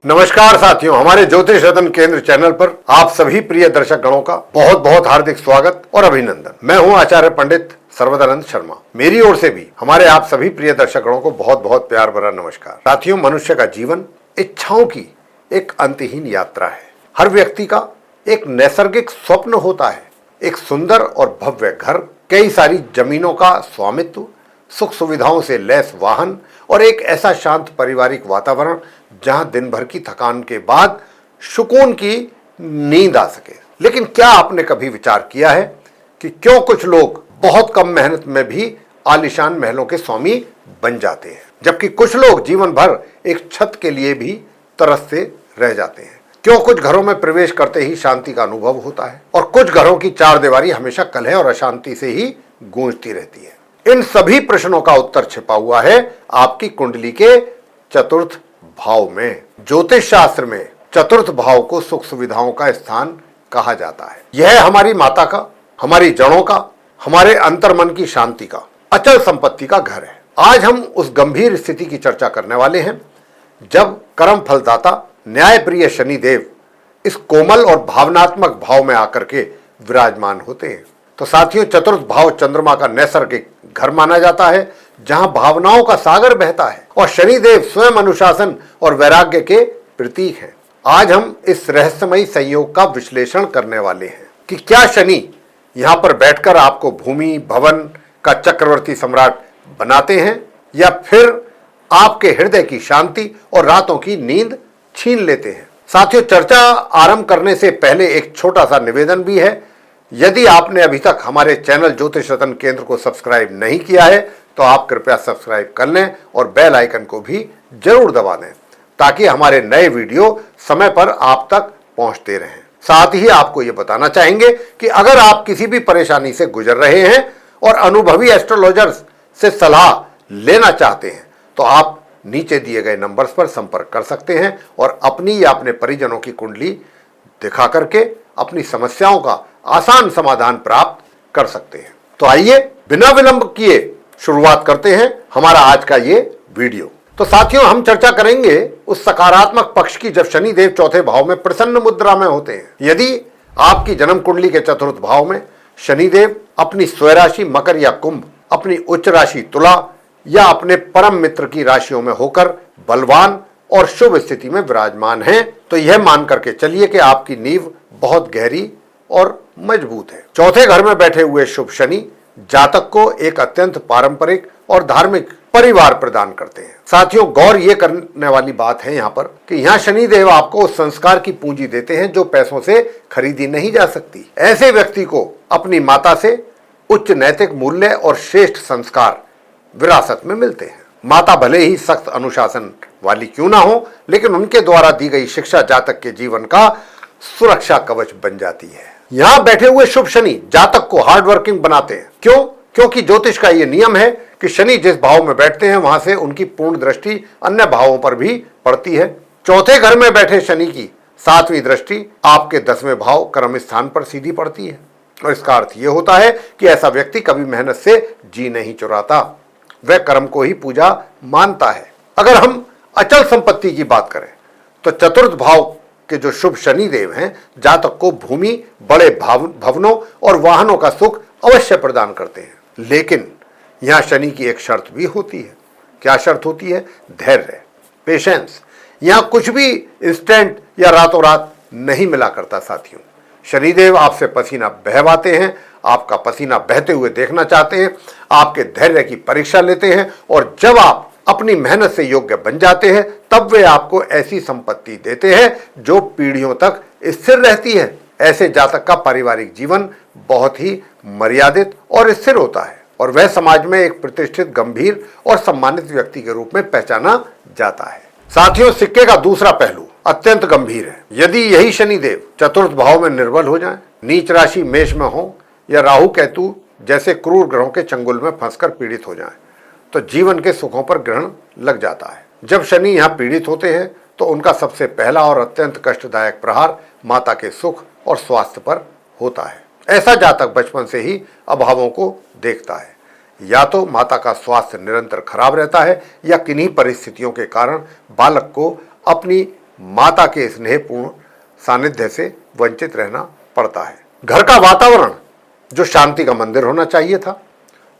नमस्कार साथियों, हमारे ज्योतिष रत्न केंद्र चैनल पर आप सभी प्रिय दर्शक गणों का बहुत बहुत हार्दिक स्वागत और अभिनंदन। मैं हूं आचार्य पंडित सर्वदानंद शर्मा। मेरी ओर से भी हमारे आप सभी प्रिय दर्शक गणों को बहुत बहुत प्यार भरा नमस्कार। साथियों, मनुष्य का जीवन इच्छाओं की एक अंतहीन यात्रा है। हर व्यक्ति का एक नैसर्गिक स्वप्न होता है, एक सुंदर और भव्य घर, कई सारी जमीनों का स्वामित्व, सुख सुविधाओं से लैस वाहन और एक ऐसा शांत पारिवारिक वातावरण जहां दिन भर की थकान के बाद सुकून की नींद आ सके। लेकिन क्या आपने कभी विचार किया है कि क्यों कुछ लोग बहुत कम मेहनत में भी आलीशान महलों के स्वामी बन जाते हैं, जबकि कुछ लोग जीवन भर एक छत के लिए भी तरसते रह जाते हैं? क्यों कुछ घरों में प्रवेश करते ही शांति का अनुभव होता है और कुछ घरों की चारदीवारी हमेशा कलह और अशांति से ही गूंजती रहती है? इन सभी प्रश्नों का उत्तर छिपा हुआ है आपकी कुंडली के चतुर्थ भाव में। ज्योतिष शास्त्र में चतुर्थ भाव को सुख सुविधाओं का स्थान कहा जाता है। यह हमारी माता का, हमारी जड़ों का, हमारे अंतर्मन की शांति का, अचल संपत्ति का घर है। आज हम उस गंभीर स्थिति की चर्चा करने वाले हैं जब कर्म फलदाता न्यायप्रिय शनिदेव इस कोमल और भावनात्मक भाव में आकर के विराजमान होते हैं। तो साथियों, चतुर्थ भाव चंद्रमा का नैसर्गिक घर माना जाता है, जहां भावनाओं का सागर बहता है और शनिदेव स्वयं अनुशासन और वैराग्य के प्रतीक हैं। आज हम इस रहस्यमयी संयोग का विश्लेषण करने वाले हैं कि क्या शनि यहां पर बैठकर आपको भूमि भवन का चक्रवर्ती सम्राट बनाते हैं या फिर आपके हृदय की शांति और रातों की नींद छीन लेते हैं। साथियों, चर्चा आरंभ करने से पहले एक छोटा सा निवेदन भी है। यदि आपने अभी तक हमारे चैनल ज्योतिष रत्न केंद्र को सब्सक्राइब नहीं किया है तो आप कृपया सब्सक्राइब कर लें और बेल आइकन को भी जरूर दबा दें ताकि हमारे नए वीडियो समय पर आप तक पहुंचते रहें। साथ ही आपको ये बताना चाहेंगे कि अगर आप किसी भी परेशानी से गुजर रहे हैं और अनुभवी एस्ट्रोलॉजर्स से सलाह लेना चाहते हैं तो आप नीचे दिए गए नंबर्स पर संपर्क कर सकते हैं और अपनी या अपने परिजनों की कुंडली दिखा करके अपनी समस्याओं का आसान समाधान प्राप्त कर सकते हैं। तो आइए बिना विलंब किए शुरुआत करते हैं हमारा आज का ये वीडियो। तो साथियों, हम चर्चा करेंगे उस सकारात्मक पक्ष की जब शनिदेव चौथे भाव में प्रसन्न मुद्रा में होते हैं। यदि आपकी जन्म कुंडली के चतुर्थ भाव में शनिदेव अपनी स्वराशि मकर या कुंभ, अपनी उच्च राशि तुला या अपने परम मित्र की राशियों में होकर बलवान और शुभ स्थिति में विराजमान हैं, तो यह मान करके चलिए कि आपकी नींव बहुत गहरी और मजबूत है। चौथे घर में बैठे हुए शुभ शनि जातक को एक अत्यंत पारंपरिक और धार्मिक परिवार प्रदान करते हैं। साथियों, गौर ये करने वाली बात है यहाँ पर कि यहाँ शनिदेव आपको उस संस्कार की पूंजी देते हैं जो पैसों से खरीदी नहीं जा सकती। ऐसे व्यक्ति को अपनी माता से उच्च नैतिक मूल्य और श्रेष्ठ संस्कार विरासत में मिलते हैं। माता भले ही सख्त अनुशासन वाली क्यों ना हो, लेकिन उनके द्वारा दी गई शिक्षा जातक के जीवन का सुरक्षा कवच बन जाती है। यहां बैठे हुए शुभ शनि जातक को हार्ड वर्किंग बनाते हैं। क्यों? क्योंकि ज्योतिष का यह नियम है कि शनि जिस भाव में बैठते हैं वहां से उनकी पूर्ण दृष्टि अन्य भावों पर भी पड़ती है। चौथे घर में बैठे शनि की सातवीं दृष्टि आपके 10वें भाव कर्म स्थान पर सीधी पड़ती है और इसका अर्थ यह होता है कि ऐसा व्यक्ति कभी मेहनत से जी नहीं चुराता, वह कर्म को ही पूजा मानता है। अगर हम अचल संपत्ति की बात करें तो चतुर्थ भाव के जो शुभ शनिदेव हैं जातक को भूमि, बड़े भवनों और वाहनों का सुख अवश्य प्रदान करते हैं। लेकिन यहां शनि की एक शर्त भी होती है। क्या शर्त होती है? धैर्य, पेशेंस। यहां कुछ भी इंस्टेंट या रातों रात नहीं मिला करता। साथियों, शनिदेव आपसे पसीना बहवाते हैं, आपका पसीना बहते हुए देखना चाहते हैं, आपके धैर्य की परीक्षा लेते हैं और जब आप अपनी मेहनत से योग्य बन जाते हैं तब वे आपको ऐसी संपत्ति देते हैं जो पीढ़ियों तक स्थिर रहती है। ऐसे जातक का पारिवारिक जीवन बहुत ही मर्यादित और स्थिर होता है और वह समाज में एक प्रतिष्ठित, गंभीर और सम्मानित व्यक्ति के रूप में पहचाना जाता है। साथियों, सिक्के का दूसरा पहलू अत्यंत गंभीर है। यदि यही शनिदेव चतुर्थ भाव में निर्बल हो जाए, नीच राशि मेष में हो या राहु केतु जैसे क्रूर ग्रहों के चंगुल में फंसकर पीड़ित हो जाए तो जीवन के सुखों पर ग्रहण लग जाता है। जब शनि यहाँ पीड़ित होते हैं तो उनका सबसे पहला और अत्यंत कष्टदायक प्रहार माता के सुख और स्वास्थ्य पर होता है। ऐसा जातक बचपन से ही अभावों को देखता है। या तो माता का स्वास्थ्य निरंतर खराब रहता है या किन्हीं परिस्थितियों के कारण बालक को अपनी माता के स्नेहपूर्ण सानिध्य से वंचित रहना पड़ता है। घर का वातावरण जो शांति का मंदिर होना चाहिए था,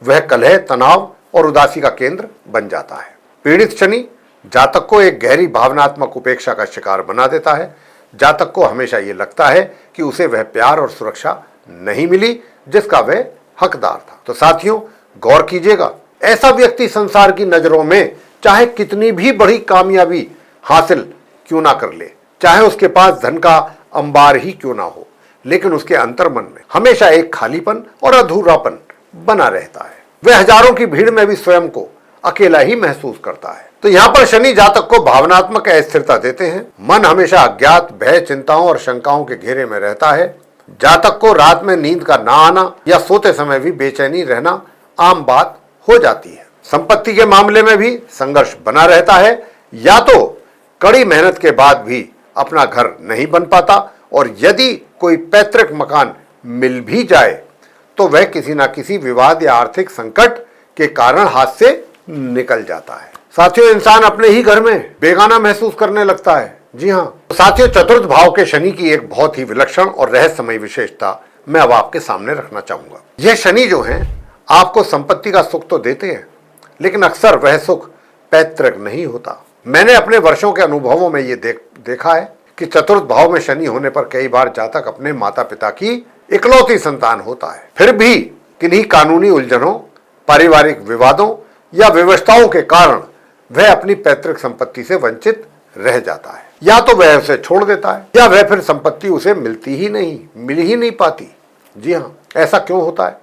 वह कलह, तनाव और उदासी का केंद्र बन जाता है। पीड़ित शनि जातक को एक गहरी भावनात्मक उपेक्षा का शिकार बना देता है। जातक को हमेशा ये लगता है कि उसे वह प्यार और सुरक्षा नहीं मिली जिसका वह हकदार था। तो साथियों, गौर कीजिएगा, ऐसा व्यक्ति संसार की नजरों में चाहे कितनी भी बड़ी कामयाबी हासिल क्यों ना कर ले, चाहे उसके पास धन का अंबार ही क्यों ना हो, लेकिन उसके अंतर्मन में हमेशा एक खालीपन और अधूरापन बना रहता है। वह हजारों की भीड़ में भी स्वयं को अकेला ही महसूस करता है। तो यहाँ पर शनि जातक को भावनात्मक अस्थिरता देते हैं। मन हमेशा अज्ञात भय, चिंताओं और शंकाओं के घेरे में रहता है। जातक को रात में नींद का ना आना या सोते समय भी बेचैनी रहना आम बात हो जाती है। संपत्ति के मामले में भी संघर्ष बना रहता है। या तो कड़ी मेहनत के बाद भी अपना घर नहीं बन पाता, और यदि कोई पैतृक मकान मिल भी जाए तो वह किसी ना किसी विवाद या आर्थिक संकट के कारण हाथ से निकल जाता है। साथियों, इंसान अपने ही घर में बेगाना महसूस करने लगता है। जी हाँ साथियों, चतुर्थ भाव के शनि की एक बहुत ही विलक्षण और रहस्यमयी विशेषता मैं अब आपके सामने रखना चाहूंगा। यह शनि जो है आपको संपत्ति का सुख तो देते हैं, लेकिन अक्सर वह सुख पैतृक नहीं होता। मैंने अपने वर्षों के अनुभवों में ये देखा है कि चतुर्थ भाव में शनि होने पर कई बार जातक अपने माता पिता की इकलौती संतान होता है, फिर भी किन्हीं कानूनी उलझनों, पारिवारिक विवादों या व्यवस्थाओं के कारण वह अपनी पैतृक संपत्ति से वंचित रह जाता है। या तो वह उसे छोड़ देता है, या वह फिर संपत्ति उसे मिल ही नहीं पाती। जी हाँ, ऐसा क्यों होता है?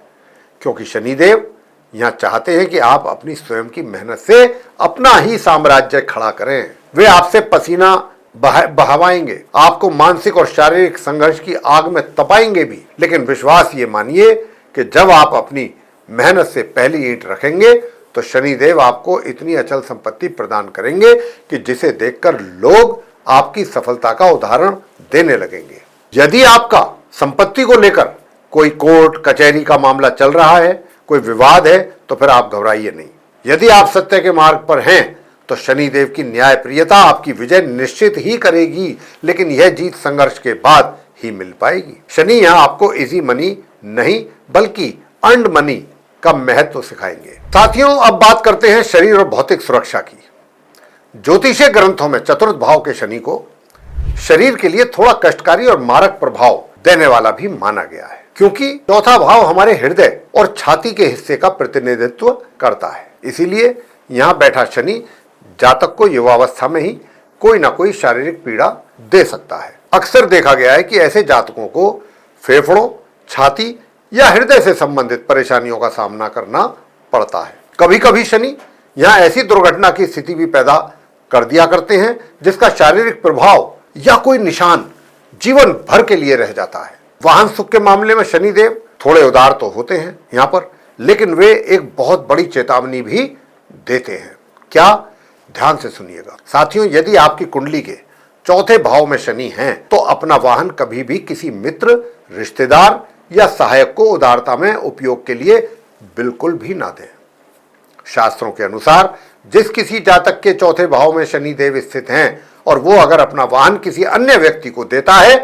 क्योंकि शनिदेव यहाँ चाहते हैं कि आप अपनी स्वयं की मेहनत से अपना ही साम्राज्य खड़ा करें। वे आपसे पसीना बहावाएंगे, आपको मानसिक और शारीरिक संघर्ष की आग में तपाएंगे भी, लेकिन विश्वास ये मानिए कि जब आप अपनी मेहनत से पहली ईंट रखेंगे तो शनिदेव आपको इतनी अचल संपत्ति प्रदान करेंगे कि जिसे देखकर लोग आपकी सफलता का उदाहरण देने लगेंगे। यदि आपका संपत्ति को लेकर कोई कोर्ट कचहरी का मामला चल रहा है, कोई विवाद है, तो फिर आप घबराइए नहीं। यदि आप सत्य के मार्ग पर हैं तो शनिदेव की न्यायप्रियता आपकी विजय निश्चित ही करेगी, लेकिन यह जीत संघर्ष के बाद ही मिल पाएगी। शनि यहाँ आपको इजी मनी नहीं बल्कि अर्न्ड मनी का महत्व सिखाएंगे। साथियों, अब बात करते हैं शरीर और भौतिक सुरक्षा की। ज्योतिषीय ग्रंथों में चतुर्थ भाव के शनि को शरीर के लिए थोड़ा कष्टकारी और मारक प्रभाव देने वाला भी माना गया है, क्योंकि चौथा भाव हमारे हृदय और छाती के हिस्से का प्रतिनिधित्व करता है। इसीलिए यहाँ बैठा शनि जातक को युवावस्था में ही कोई ना कोई शारीरिक पीड़ा दे सकता है। अक्सर देखा गया है कि ऐसे जातकों को फेफड़ों, छाती या हृदय से संबंधित परेशानियों का सामना करना पड़ता है। कभी कभी शनि यहाँ ऐसी दुर्घटना की स्थिति भी पैदा कर दिया करते हैं जिसका शारीरिक प्रभाव या कोई निशान जीवन भर के लिए रह जाता है। वाहन सुख के मामले में शनिदेव थोड़े उदार तो होते हैं यहाँ पर, लेकिन वे एक बहुत बड़ी चेतावनी भी देते हैं। क्या? ध्यान से सुनिएगा साथियों, यदि आपकी कुंडली के चौथे भाव में शनि हैं तो अपना वाहन कभी भी किसी मित्र, रिश्तेदार या सहायक को उदारता में उपयोग के लिए बिल्कुल भी ना दें। शास्त्रों के अनुसार जिस किसी जातक के चौथे भाव में शनिदेव स्थित हैं और वो अगर अपना वाहन किसी अन्य व्यक्ति को देता है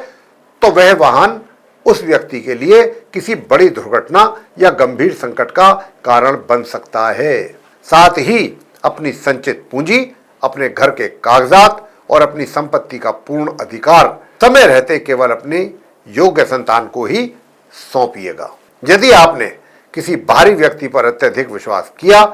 तो वह वाहन उस व्यक्ति के लिए किसी बड़ी दुर्घटना या गंभीर संकट का कारण बन सकता है। साथ ही अपनी संचित पूंजी, अपने घर के कागजात और अपनी संपत्ति का पूर्ण अधिकार समय रहते केवल अपने योग्य संतान को ही सौंपिएगा। यदि आपने किसी बाहरी व्यक्ति पर अत्यधिक विश्वास किया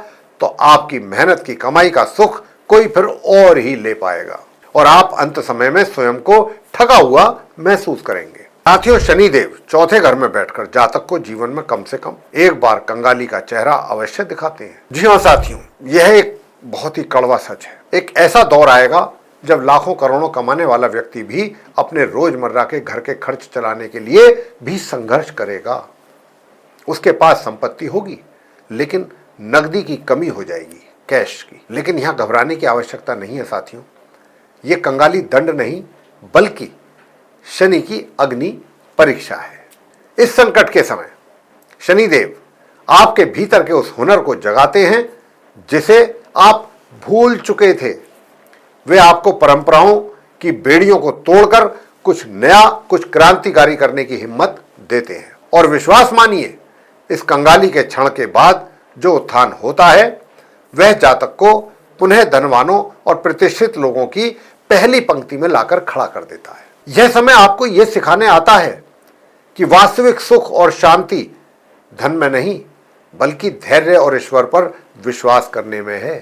तो आपकी मेहनत की कमाई का सुख कोई फिर और ही ले पाएगा और आप अंत समय में स्वयं को ठगा हुआ महसूस करेंगे। साथियों, शनिदेव चौथे घर में बैठकर जातक को जीवन में कम से कम एक बार कंगाली का चेहरा अवश्य दिखाते हैं। जी हाँ साथियों, यह एक बहुत ही कड़वा सच है। एक ऐसा दौर आएगा जब लाखों करोड़ों कमाने वाला व्यक्ति भी अपने रोजमर्रा के घर के खर्च चलाने के लिए भी संघर्ष करेगा। उसके पास संपत्ति होगी लेकिन नकदी की कमी हो जाएगी, कैश की। लेकिन यहाँ घबराने की आवश्यकता नहीं है साथियों। ये कंगाली दंड नहीं बल्कि शनि की अग्नि परीक्षा है। इस संकट के समय शनिदेव आपके भीतर के उस हुनर को जगाते हैं जिसे आप भूल चुके थे। वे आपको परंपराओं की बेड़ियों को तोड़कर कुछ नया, कुछ क्रांतिकारी करने की हिम्मत देते हैं। और विश्वास मानिए, इस कंगाली के क्षण के बाद जो उत्थान होता है वह जातक को पुनः धनवानों और प्रतिष्ठित लोगों की पहली पंक्ति में लाकर खड़ा कर देता है। यह समय आपको यह सिखाने आता है कि वास्तविक सुख और शांति धन में नहीं, बल्कि धैर्य और ईश्वर पर विश्वास करने में है।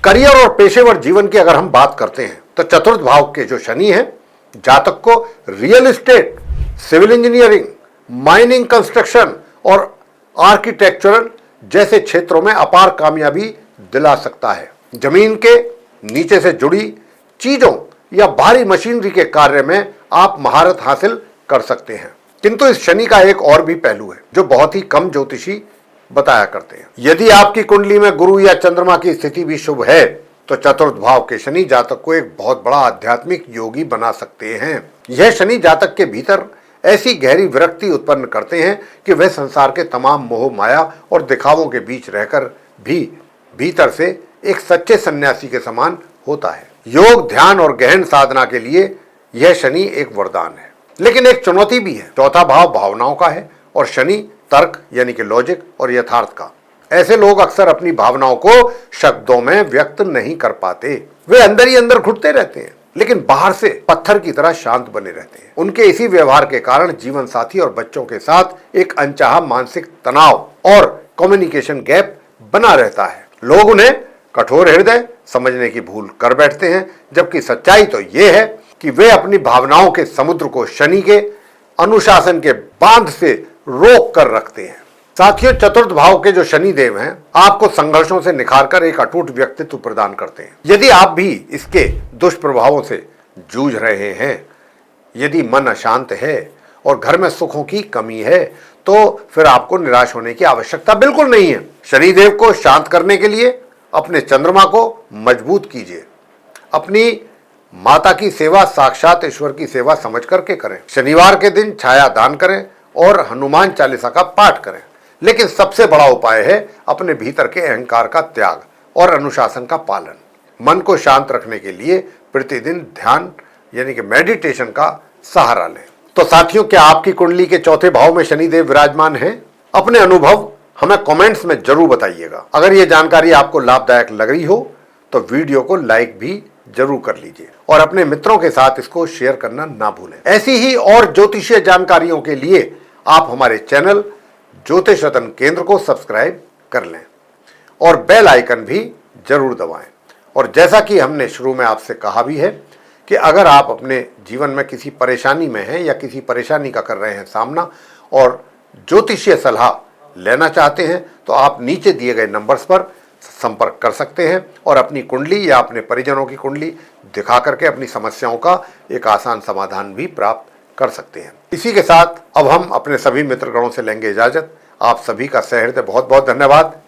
करियर और पेशेवर जीवन की अगर हम बात करते हैं तो चतुर्थ भाव के जो शनि है, जातक को real estate, civil engineering, mining, construction और आर्किटेक्चरल जैसे क्षेत्रों में अपार कामयाबी दिला सकता है। जमीन के नीचे से जुड़ी चीजों या भारी मशीनरी के कार्य में आप महारत हासिल कर सकते हैं। किंतु इस शनि का एक और भी पहलू है जो बहुत ही कम ज्योतिषी बताया करते हैं। यदि आपकी कुंडली में गुरु या चंद्रमा की स्थिति भी शुभ है तो चतुर्थ भाव के शनि जातक को एक बहुत बड़ा आध्यात्मिक योगी बना सकते हैं। यह शनि जातक के भीतर ऐसी गहरी विरक्ति उत्पन्न करते हैं कि वह संसार के तमाम मोह माया और दिखावों के बीच रहकर भी भीतर से एक सच्चे सन्यासी के समान होता है। योग, ध्यान और गहन साधना के लिए यह शनि एक वरदान है, लेकिन एक चुनौती भी है। चौथा भाव भावनाओं का है और शनि तर्क यानी कि लॉजिक और यथार्थ का। ऐसे लोग अक्सर अपनी भावनाओं को शब्दों में व्यक्त नहीं कर पाते। वे अंदर ही अंदर घुटते रहते हैं, लेकिन बाहर से पत्थर की तरह शांत बने रहते हैं। उनके इसी व्यवहार के कारण जीवन साथी और बच्चों के साथ एक अनचाहा मानसिक तनाव और कम्युनिकेशन गैप बना रहता है। लोग उन्हें कठोर हृदय समझने की भूल कर बैठते हैं, जबकि सच्चाई तो यह है कि वे अपनी भावनाओं के समुद्र को शनि के अनुशासन के बांध से रोक कर रखते हैं। साथियों, चतुर्थ भाव के जो शनि देव हैं आपको संघर्षों से निखारकर एक अटूट व्यक्तित्व प्रदान करते हैं। यदि आप भी इसके दुष्प्रभावों से जूझ रहे हैं, यदि मन अशांत है और घर में सुखों की कमी है, तो फिर आपको निराश होने की आवश्यकता बिल्कुल नहीं है। शनिदेव को शांत करने के लिए अपने चंद्रमा को मजबूत कीजिए। अपनी माता की सेवा साक्षात ईश्वर की सेवा समझ करके करें। शनिवार के दिन छाया दान करें और हनुमान चालीसा का पाठ करें। लेकिन सबसे बड़ा उपाय है अपने भीतर के अहंकार का त्याग और अनुशासन का पालन। मन को शांत रखने के लिए प्रतिदिन ध्यान यानी कि मेडिटेशन का सहारा लें। तो साथियों, क्या आपकी कुंडली के चौथे भाव में शनिदेव विराजमान हैं? अपने अनुभव हमें कमेंट्स में जरूर बताइएगा। अगर ये जानकारी आपको लाभदायक लग रही हो तो वीडियो को लाइक भी जरूर कर लीजिए और अपने मित्रों के साथ इसको शेयर करना ना भूलें। ऐसी ही और ज्योतिषीय जानकारियों के लिए आप हमारे चैनल ज्योतिष रत्न केंद्र को सब्सक्राइब कर लें और बेल आइकन भी जरूर दबाएं। और जैसा कि हमने शुरू में आपसे कहा भी है कि अगर आप अपने जीवन में किसी परेशानी में हैं या किसी परेशानी का कर रहे हैं सामना और ज्योतिषीय सलाह लेना चाहते हैं तो आप नीचे दिए गए नंबर्स पर संपर्क कर सकते हैं और अपनी कुंडली या अपने परिजनों की कुंडली दिखा करके अपनी समस्याओं का एक आसान समाधान भी प्राप्त कर सकते हैं। इसी के साथ अब हम अपने सभी मित्रगणों से लेंगे इजाजत। आप सभी का सहृदय बहुत बहुत धन्यवाद।